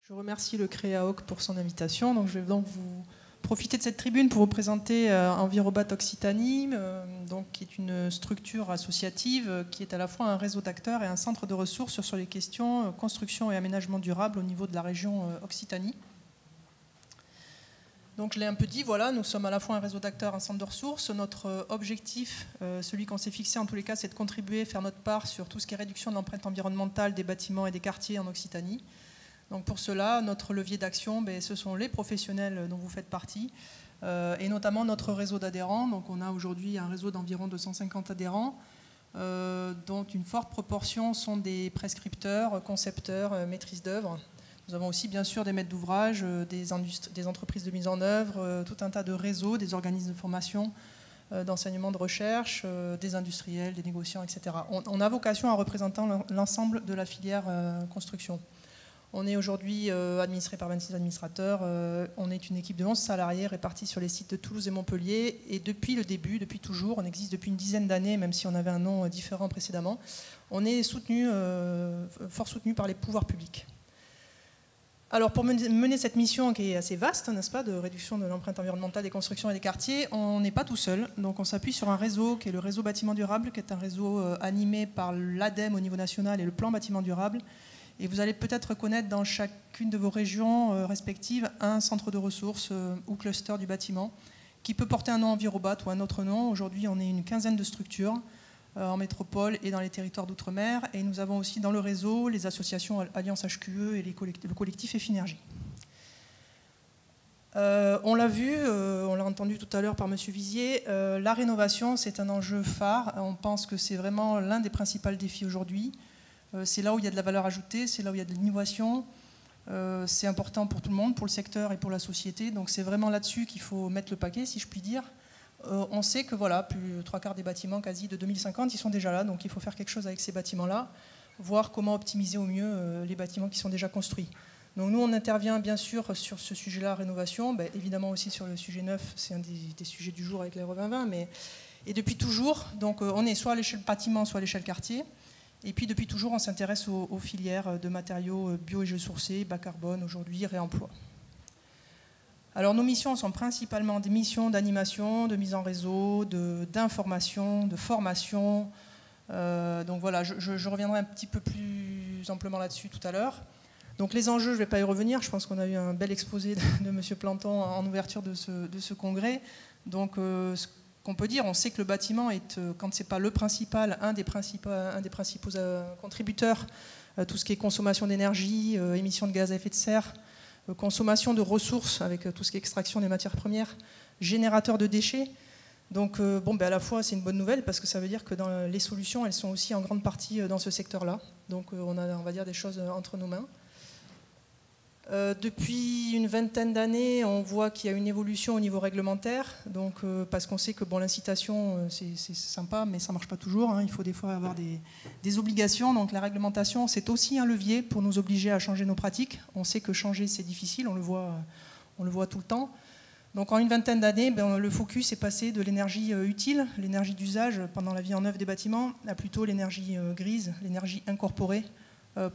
Je remercie le CREAOC pour son invitation. Donc, je vais donc vous profiter de cette tribune pour vous présenter Envirobat Occitanie, qui est une structure associative qui est à la fois un réseau d'acteurs et un centre de ressources sur les questions construction et aménagement durable au niveau de la région Occitanie. Donc je l'ai un peu dit, voilà, nous sommes à la fois un réseau d'acteurs, un centre de ressources. Notre objectif, celui qu'on s'est fixé en tous les cas, c'est de contribuer, faire notre part sur tout ce qui est réduction de l'empreinte environnementale des bâtiments et des quartiers en Occitanie. Donc pour cela, notre levier d'action, ce sont les professionnels dont vous faites partie, et notamment notre réseau d'adhérents. Donc on a aujourd'hui un réseau d'environ 250 adhérents, dont une forte proportion sont des prescripteurs, concepteurs, maîtrises d'œuvre. Nous avons aussi bien sûr des maîtres d'ouvrage, des entreprises de mise en œuvre, tout un tas de réseaux, des organismes de formation, d'enseignement de recherche, des industriels, des négociants, etc. On a vocation à représenter l'ensemble de la filière construction. On est aujourd'hui administré par 26 administrateurs. On est une équipe de 11 salariés répartis sur les sites de Toulouse et Montpellier. Et depuis le début, depuis toujours, on existe depuis une dizaine d'années, même si on avait un nom différent précédemment, on est fort soutenu par les pouvoirs publics. Alors pour mener cette mission qui est assez vaste, n'est-ce pas, de réduction de l'empreinte environnementale des constructions et des quartiers, on n'est pas tout seul. Donc on s'appuie sur un réseau qui est le réseau bâtiment durable, qui est un réseau animé par l'ADEME au niveau national et le plan bâtiment durable. Et vous allez peut-être reconnaître dans chacune de vos régions respectives un centre de ressources ou cluster du bâtiment qui peut porter un nom Envirobat ou un autre nom. Aujourd'hui, on est une quinzaine de structures en métropole et dans les territoires d'outre-mer. Et nous avons aussi dans le réseau les associations Alliance HQE et le collectif Effinergie. On l'a vu, on l'a entendu tout à l'heure par M. Vizier, la rénovation, c'est un enjeu phare. On pense que c'est vraiment l'un des principaux défis aujourd'hui. C'est là où il y a de la valeur ajoutée, c'est là où il y a de l'innovation. C'est important pour tout le monde, pour le secteur et pour la société. Donc c'est vraiment là-dessus qu'il faut mettre le paquet, si je puis dire. On sait que voilà, plus 3/4 des bâtiments quasi de 2050, ils sont déjà là. Donc il faut faire quelque chose avec ces bâtiments-là, voir comment optimiser au mieux les bâtiments qui sont déjà construits. Donc nous, on intervient bien sûr sur ce sujet-là, rénovation. Évidemment aussi sur le sujet neuf, c'est un des sujets du jour avec l'Aéro 2020. Et depuis toujours, donc, on est soit à l'échelle bâtiment, soit à l'échelle quartier. Et puis depuis toujours, on s'intéresse aux filières de matériaux bio et géosourcés, bas carbone, aujourd'hui, réemploi. Alors nos missions sont principalement des missions d'animation, de mise en réseau, d'information, de formation. Donc voilà, je reviendrai un petit peu plus amplement là-dessus tout à l'heure. Donc les enjeux, je ne vais pas y revenir, je pense qu'on a eu un bel exposé de M. Planton en ouverture de ce congrès. Donc ce qu'on peut dire, on sait que le bâtiment est, quand ce n'est pas le principal, un des principaux contributeurs, tout ce qui est consommation d'énergie, émissions de gaz à effet de serre, consommation de ressources avec tout ce qui est extraction des matières premières, générateur de déchets. Donc à la fois c'est une bonne nouvelle parce que ça veut dire que dans les solutions, elles sont aussi en grande partie dans ce secteur-là. Donc on a, on va dire, des choses entre nos mains. Depuis une vingtaine d'années, on voit qu'il y a une évolution au niveau réglementaire, donc, parce qu'on sait que l'incitation, c'est sympa, mais ça ne marche pas toujours. Hein. Il faut des fois avoir des obligations. Donc la réglementation, c'est aussi un levier pour nous obliger à changer nos pratiques. On sait que changer, c'est difficile, on le voit tout le temps. Donc en une vingtaine d'années, le focus est passé de l'énergie utile, l'énergie d'usage pendant la vie en œuvre des bâtiments, à plutôt l'énergie grise, l'énergie incorporée,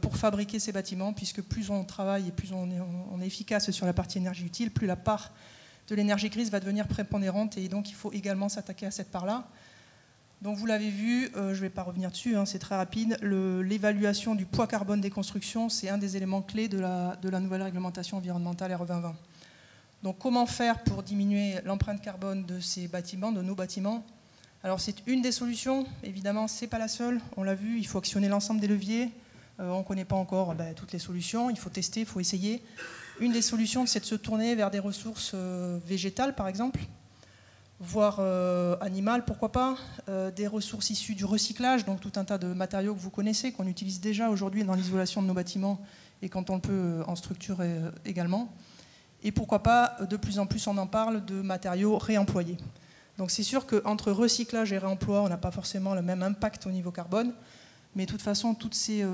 pour fabriquer ces bâtiments, puisque plus on travaille et plus on est efficace sur la partie énergie utile, plus la part de l'énergie grise va devenir prépondérante, et donc il faut également s'attaquer à cette part-là. Donc vous l'avez vu, je ne vais pas revenir dessus, hein, c'est très rapide, l'évaluation du poids carbone des constructions, c'est un des éléments clés de la nouvelle réglementation environnementale RE 2020. Donc comment faire pour diminuer l'empreinte carbone de ces bâtiments, de nos bâtiments? Alors c'est une des solutions, évidemment ce n'est pas la seule, on l'a vu, il faut actionner l'ensemble des leviers. On ne connaît pas encore toutes les solutions, il faut tester, il faut essayer. Une des solutions, c'est de se tourner vers des ressources végétales, par exemple, voire animales, pourquoi pas, des ressources issues du recyclage, donc tout un tas de matériaux que vous connaissez, qu'on utilise déjà aujourd'hui dans l'isolation de nos bâtiments et quand on le peut en structure également. Et pourquoi pas, de plus en plus on en parle, de matériaux réemployés. Donc c'est sûr qu'entre recyclage et réemploi, on n'a pas forcément le même impact au niveau carbone. Mais de toute façon, toutes ces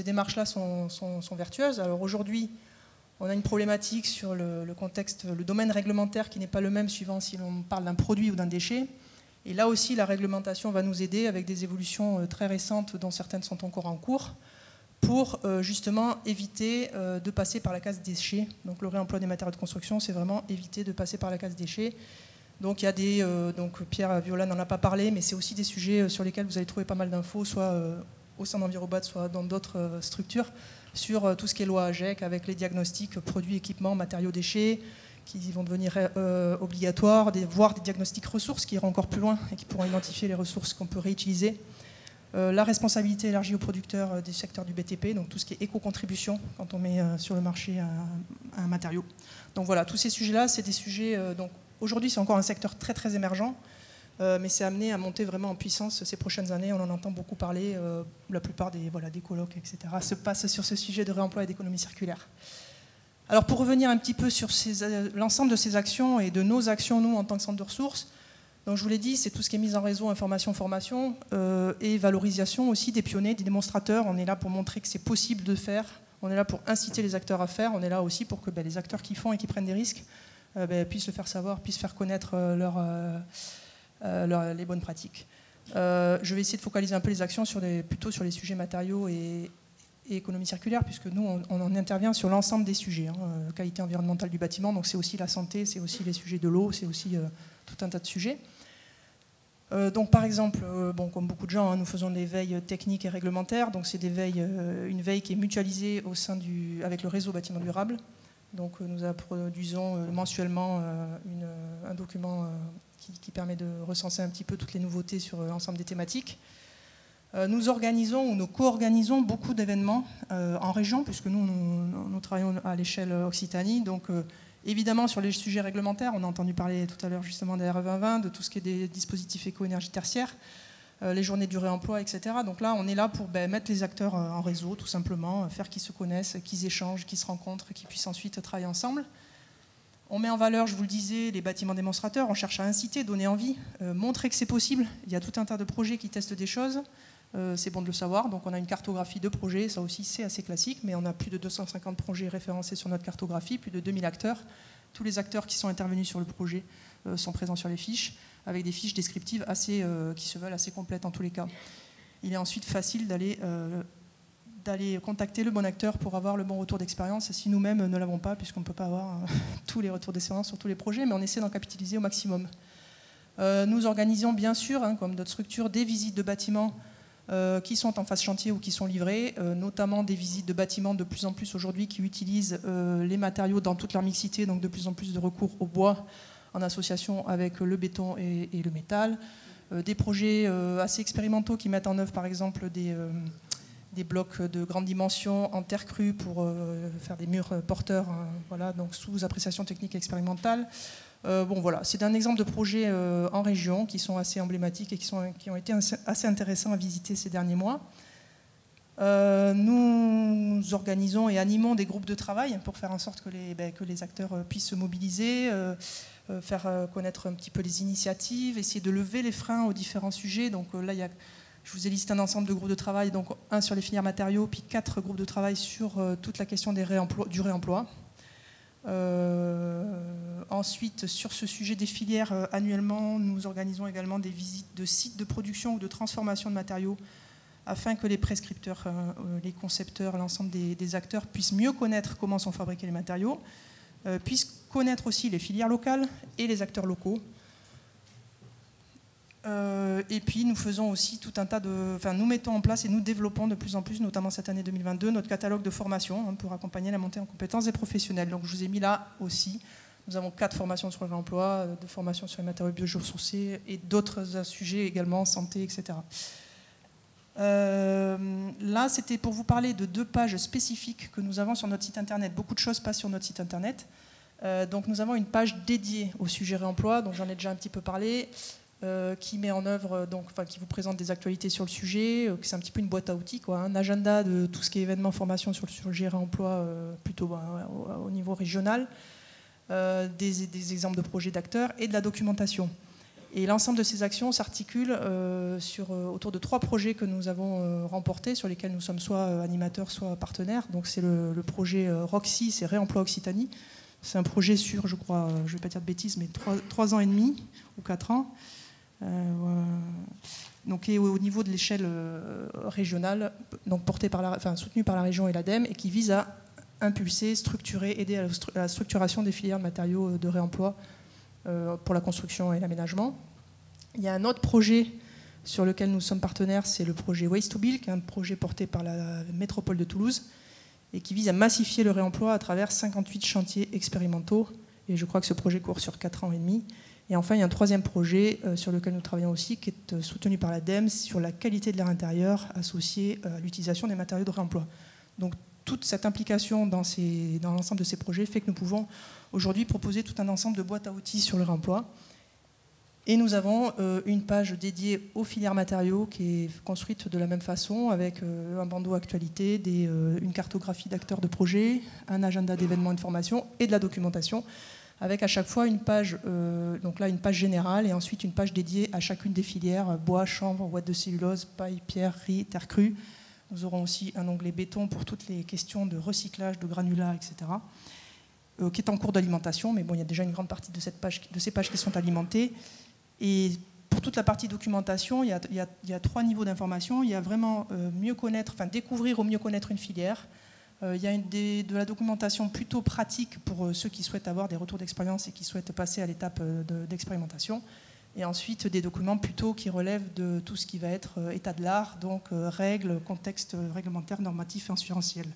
démarches-là sont vertueuses. Alors aujourd'hui, on a une problématique sur le contexte, le domaine réglementaire qui n'est pas le même suivant si l'on parle d'un produit ou d'un déchet. Et là aussi, la réglementation va nous aider avec des évolutions très récentes dont certaines sont encore en cours pour justement éviter de passer par la case déchets. Donc le réemploi des matériaux de construction, c'est vraiment éviter de passer par la case déchets. Donc il y a des... donc Pierre Viola n'en a pas parlé, mais c'est aussi des sujets sur lesquels vous allez trouver pas mal d'infos, soit au sein d'Envirobat, soit dans d'autres structures, sur tout ce qui est loi AGEC, avec les diagnostics produits, équipements, matériaux, déchets, qui vont devenir obligatoires, voire des diagnostics ressources qui iront encore plus loin et qui pourront identifier les ressources qu'on peut réutiliser. La responsabilité élargie aux producteurs du secteur du BTP, donc tout ce qui est éco-contribution quand on met sur le marché un matériau. Donc voilà, tous ces sujets-là, c'est des sujets... donc aujourd'hui, c'est encore un secteur très très émergent, mais c'est amené à monter vraiment en puissance ces prochaines années. On en entend beaucoup parler. La plupart des colloques, etc., se passent sur ce sujet de réemploi et d'économie circulaire. Alors pour revenir un petit peu sur l'ensemble de ces actions et de nos actions, nous, en tant que centre de ressources, donc je vous l'ai dit, c'est tout ce qui est mise en réseau, information, formation et valorisation aussi des pionniers, des démonstrateurs. On est là pour montrer que c'est possible de faire. On est là pour inciter les acteurs à faire. On est là aussi pour que les acteurs qui font et qui prennent des risques puissent le faire savoir, puissent faire connaître les bonnes pratiques. Je vais essayer de focaliser un peu les actions plutôt sur les sujets matériaux et économie circulaire, puisque nous, on en intervient sur l'ensemble des sujets. Qualité environnementale du bâtiment, donc c'est aussi la santé, c'est aussi les sujets de l'eau, c'est aussi tout un tas de sujets. Donc par exemple, comme beaucoup de gens, nous faisons des veilles techniques et réglementaires, donc c'est une veille qui est mutualisée avec le réseau bâtiment durable. Donc nous produisons mensuellement un document qui permet de recenser un petit peu toutes les nouveautés sur l'ensemble des thématiques. Nous organisons ou nous co-organisons beaucoup d'événements en région, puisque nous travaillons à l'échelle Occitanie. Donc évidemment sur les sujets réglementaires, on a entendu parler tout à l'heure justement des RE 2020, de tout ce qui est des dispositifs éco-énergie tertiaire, les journées du réemploi, etc. Donc là, on est là pour mettre les acteurs en réseau, tout simplement, faire qu'ils se connaissent, qu'ils échangent, qu'ils se rencontrent, qu'ils puissent ensuite travailler ensemble. On met en valeur, je vous le disais, les bâtiments démonstrateurs, on cherche à inciter, donner envie, montrer que c'est possible. Il y a tout un tas de projets qui testent des choses, c'est bon de le savoir. Donc on a une cartographie de projets, ça aussi c'est assez classique, mais on a plus de 250 projets référencés sur notre cartographie, plus de 2000 acteurs. Tous les acteurs qui sont intervenus sur le projet sont présents sur les fiches, avec des fiches descriptives qui se veulent assez complètes en tous les cas. Il est ensuite facile d'aller contacter le bon acteur pour avoir le bon retour d'expérience, si nous-mêmes ne l'avons pas, puisqu'on ne peut pas avoir tous les retours d'expérience sur tous les projets, mais on essaie d'en capitaliser au maximum. Nous organisons bien sûr, comme d'autres structures, des visites de bâtiments qui sont en phase chantier ou qui sont livrés, notamment des visites de bâtiments de plus en plus aujourd'hui qui utilisent les matériaux dans toute leur mixité, donc de plus en plus de recours au bois en association avec le béton et le métal. Des projets assez expérimentaux qui mettent en œuvre par exemple des blocs de grande dimension en terre crue pour faire des murs porteurs, voilà, donc sous appréciation technique expérimentale. Voilà, c'est un exemple de projets en région qui sont assez emblématiques et qui ont été assez intéressants à visiter ces derniers mois. Nous organisons et animons des groupes de travail pour faire en sorte que les acteurs puissent se mobiliser, faire connaître un petit peu les initiatives, essayer de lever les freins aux différents sujets. Donc là, je vous ai listé un ensemble de groupes de travail, donc un sur les filières matériaux, puis 4 groupes de travail sur toute la question du réemploi. Ensuite, sur ce sujet des filières, annuellement, nous organisons également des visites de sites de production ou de transformation de matériaux afin que les prescripteurs, les concepteurs, l'ensemble des acteurs puissent mieux connaître comment sont fabriqués les matériaux, puissent connaître aussi les filières locales et les acteurs locaux. Et puis nous faisons aussi tout un tas nous mettons en place et nous développons de plus en plus, notamment cette année 2022, notre catalogue de formation pour accompagner la montée en compétences des professionnels. Donc je vous ai mis là aussi, nous avons 4 formations sur le réemploi, 2 formations sur les matériaux biosourcés et d'autres sujets également, santé, etc. Là, c'était pour vous parler de 2 pages spécifiques que nous avons sur notre site internet. Beaucoup de choses passent sur notre site internet. Donc nous avons une page dédiée au sujet réemploi, dont j'en ai déjà un petit peu parlé. Qui met en œuvre, qui vous présente des actualités sur le sujet, c'est un petit peu une boîte à outils, un agenda de tout ce qui est événements, formation sur le sujet réemploi, plutôt au niveau régional, des exemples de projets d'acteurs et de la documentation. Et l'ensemble de ces actions s'articule autour de 3 projets que nous avons remportés, sur lesquels nous sommes soit animateurs, soit partenaires. Donc c'est le projet ROXI, c'est Réemploi Occitanie. C'est un projet sur, je crois, je ne vais pas dire de bêtises, mais 3 ans et demi ou 4 ans. Donc, et au niveau de l'échelle régionale, donc soutenue par la région et l'ADEME, et qui vise à impulser, structurer, aider à la structuration des filières de matériaux de réemploi pour la construction et l'aménagement. Il y a un autre projet sur lequel nous sommes partenaires, c'est le projet Waste to Build, qui est un projet porté par la métropole de Toulouse et qui vise à massifier le réemploi à travers 58 chantiers expérimentaux. Et je crois que ce projet court sur 4 ans et demi. Et enfin, il y a un troisième projet sur lequel nous travaillons aussi, qui est soutenu par l'ADEME, sur la qualité de l'air intérieur associée à l'utilisation des matériaux de réemploi. Donc, toute cette implication dans l'ensemble de ces projets fait que nous pouvons aujourd'hui proposer tout un ensemble de boîtes à outils sur le réemploi. Et nous avons une page dédiée aux filières matériaux qui est construite de la même façon, avec un bandeau actualité, une cartographie d'acteurs de projet, un agenda d'événements et de formation et de la documentation, avec à chaque fois une page, donc là une page générale et ensuite une page dédiée à chacune des filières, bois, chanvre, ouate de cellulose, paille, pierre, riz, terre crue. Nous aurons aussi un onglet béton pour toutes les questions de recyclage, de granulats, etc., qui est en cours d'alimentation, mais bon, il y a déjà une grande partie de ces pages qui sont alimentées. Et pour toute la partie documentation, il y a 3 niveaux d'information. Il y a vraiment découvrir ou mieux connaître une filière. Il y a de la documentation plutôt pratique pour ceux qui souhaitent avoir des retours d'expérience et qui souhaitent passer à l'étape d'expérimentation. Et ensuite, des documents plutôt qui relèvent de tout ce qui va être état de l'art, donc règles, contexte réglementaire, normatif et assurantiel.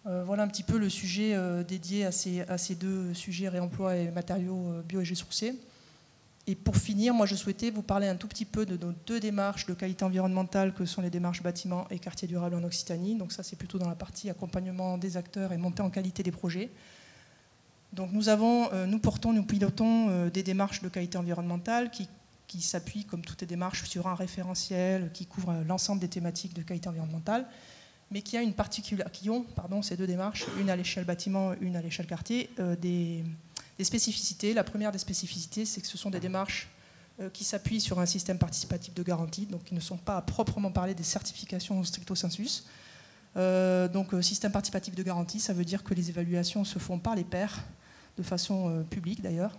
Voilà un petit peu le sujet dédié à ces 2 sujets, réemploi et matériaux bio et sourcés. Et pour finir, moi je souhaitais vous parler un tout petit peu de nos 2 démarches de qualité environnementale que sont les démarches bâtiments et quartiers durables en Occitanie. Donc ça c'est plutôt dans la partie accompagnement des acteurs et montée en qualité des projets. Donc nous pilotons des démarches de qualité environnementale qui s'appuient, comme toutes les démarches, sur un référentiel qui couvre l'ensemble des thématiques de qualité environnementale, mais qui ont ces 2 démarches, une à l'échelle bâtiment, une à l'échelle quartier, des spécificités. La première des spécificités, c'est que ce sont des démarches qui s'appuient sur un système participatif de garantie, donc qui ne sont pas à proprement parler des certifications stricto sensus. Système participatif de garantie, ça veut dire que les évaluations se font par les pairs, de façon publique d'ailleurs,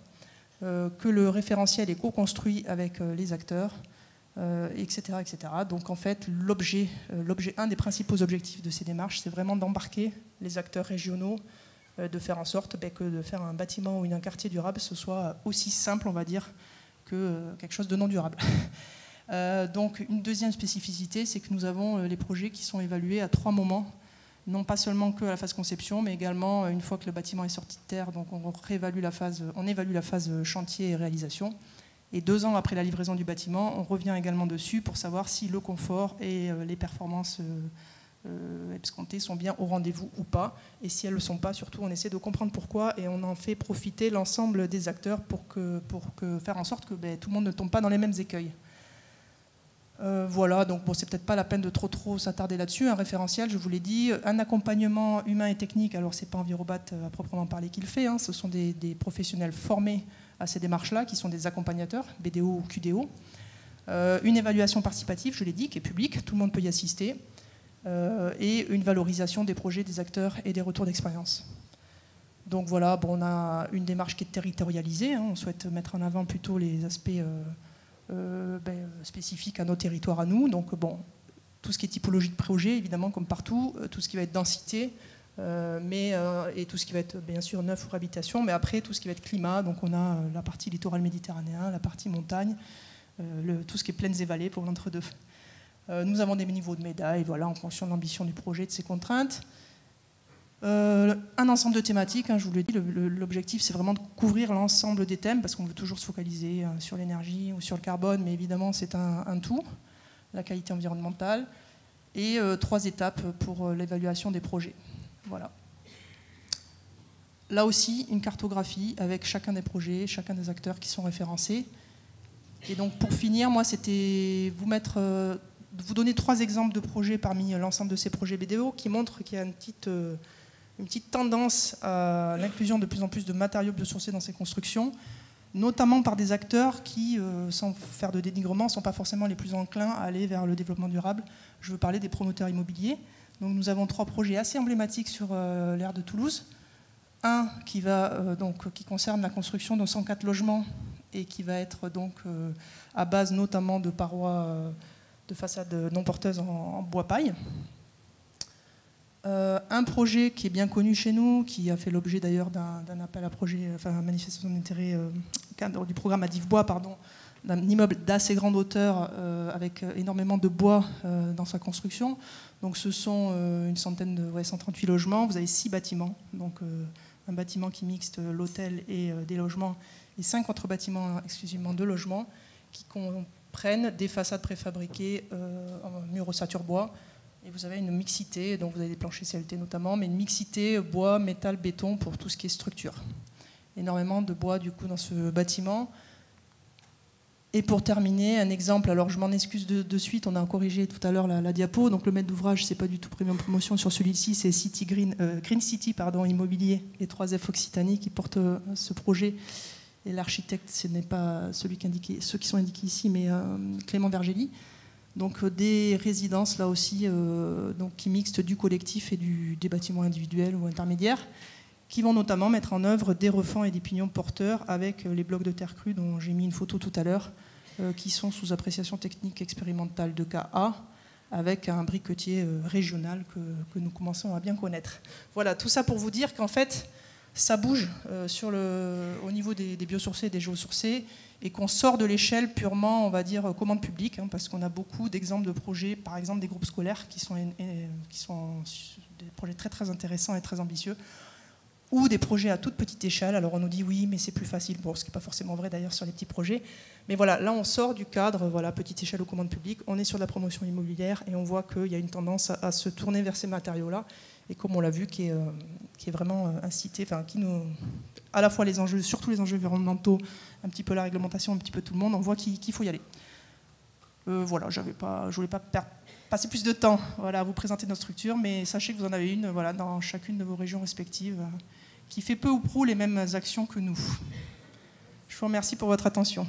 que le référentiel est co-construit avec les acteurs, etc., etc. Donc en fait, un des principaux objectifs de ces démarches, c'est vraiment d'embarquer les acteurs régionaux, de faire en sorte que de faire un bâtiment ou un quartier durable, ce soit aussi simple, on va dire, que quelque chose de non durable. Donc une deuxième spécificité, c'est que nous avons les projets qui sont évalués à 3 moments, non pas seulement que à la phase conception, mais également une fois que le bâtiment est sorti de terre, donc on évalue la phase chantier et réalisation. Et 2 ans après la livraison du bâtiment, on revient également dessus pour savoir si le confort et les performances escomptées sont bien au rendez-vous ou pas. Et si elles ne le sont pas, surtout, on essaie de comprendre pourquoi et on en fait profiter l'ensemble des acteurs pour faire en sorte que tout le monde ne tombe pas dans les mêmes écueils. Voilà, donc bon, c'est peut-être pas la peine de trop s'attarder là-dessus. Un référentiel, je vous l'ai dit, un accompagnement humain et technique. Alors c'est pas Envirobat à proprement parler qui le fait, hein, ce sont des professionnels formés à ces démarches-là, qui sont des accompagnateurs, BDO ou QDO. Une évaluation participative, je l'ai dit, qui est publique, tout le monde peut y assister. Et une valorisation des projets, des acteurs et des retours d'expérience. Donc voilà, bon, on a une démarche qui est territorialisée, hein, on souhaite mettre en avant plutôt les aspects spécifiques à nos territoires à nous. Donc bon, tout ce qui est typologie de projet, évidemment, comme partout, tout ce qui va être densité, et tout ce qui va être bien sûr neuf ou réhabilitation, mais après tout ce qui va être climat, donc on a la partie littoral méditerranéen, la partie montagne, tout ce qui est plaines et vallées pour l'entre-deux. Nous avons des niveaux de médailles, voilà, en fonction de l'ambition du projet, de ses contraintes. Un ensemble de thématiques, hein, je vous le dis, l'objectif c'est vraiment de couvrir l'ensemble des thèmes, parce qu'on veut toujours se focaliser sur l'énergie ou sur le carbone, mais évidemment c'est un tout, la qualité environnementale, et 3 étapes pour l'évaluation des projets. Voilà. Là aussi, une cartographie avec chacun des projets, chacun des acteurs qui sont référencés. Et donc pour finir, moi c'était vous donner 3 exemples de projets parmi l'ensemble de ces projets BDO qui montrent qu'il y a une petite tendance à l'inclusion de plus en plus de matériaux biosourcés dans ces constructions, notamment par des acteurs qui, sans faire de dénigrement, ne sont pas forcément les plus enclins à aller vers le développement durable. Je veux parler des promoteurs immobiliers. Donc nous avons 3 projets assez emblématiques sur l'aire de Toulouse. un qui concerne la construction de 104 logements et qui va être donc à base notamment de parois de façade non porteuses en bois paille. Un projet qui est bien connu chez nous, qui a fait l'objet d'ailleurs d'un appel à projet, enfin manifestation d'intérêt cadre du programme Adif Bois, d'un immeuble d'assez grande hauteur avec énormément de bois dans sa construction. Donc ce sont une centaine de 138 logements. Vous avez 6 bâtiments, donc un bâtiment qui mixte l'hôtel et des logements, et 5 autres bâtiments exclusivement de logements qui comprennent des façades préfabriquées en mur ossature bois. Et vous avez une mixité, donc vous avez des planchers CLT notamment, mais une mixité bois, métal, béton pour tout ce qui est structure. Énormément de bois du coup dans ce bâtiment. Et pour terminer, un exemple, alors je m'en excuse de suite, on a corrigé tout à l'heure la diapo, donc le maître d'ouvrage, c'est pas du tout Premium Promotion sur celui-ci, c'est Green City Immobilier, les 3F Occitanie qui portent ce projet. Et l'architecte, ce n'est pas ceux qui sont indiqués ici, mais Clément Vergely. Donc des résidences là aussi donc, qui mixtent du collectif et des bâtiments individuels ou intermédiaires, qui vont notamment mettre en œuvre des refends et des pignons porteurs avec les blocs de terre crue dont j'ai mis une photo tout à l'heure, qui sont sous appréciation technique expérimentale de KA, avec un briquetier régional que nous commençons à bien connaître. Voilà, tout ça pour vous dire qu'en fait, ça bouge au niveau des biosourcés et des géosourcés, et qu'on sort de l'échelle purement, on va dire, commande publique, parce qu'on a beaucoup d'exemples de projets, par exemple des groupes scolaires, qui sont des projets très très intéressants et très ambitieux, ou des projets à toute petite échelle. Alors on nous dit oui, mais c'est plus facile, bon, ce qui n'est pas forcément vrai d'ailleurs sur les petits projets, mais voilà, là on sort du cadre, voilà, petite échelle aux commandes publiques, on est sur la promotion immobilière, et on voit qu'il y a une tendance à se tourner vers ces matériaux-là, et comme on l'a vu, qui est vraiment incité, enfin qui nous, à la fois les enjeux, surtout les enjeux environnementaux, un petit peu la réglementation, un petit peu tout le monde, on voit qu'il faut y aller. Voilà, je voulais pas passer plus de temps, voilà, à vous présenter notre structure, mais sachez que vous en avez une, voilà, dans chacune de vos régions respectives, qui fait peu ou prou les mêmes actions que nous. Je vous remercie pour votre attention.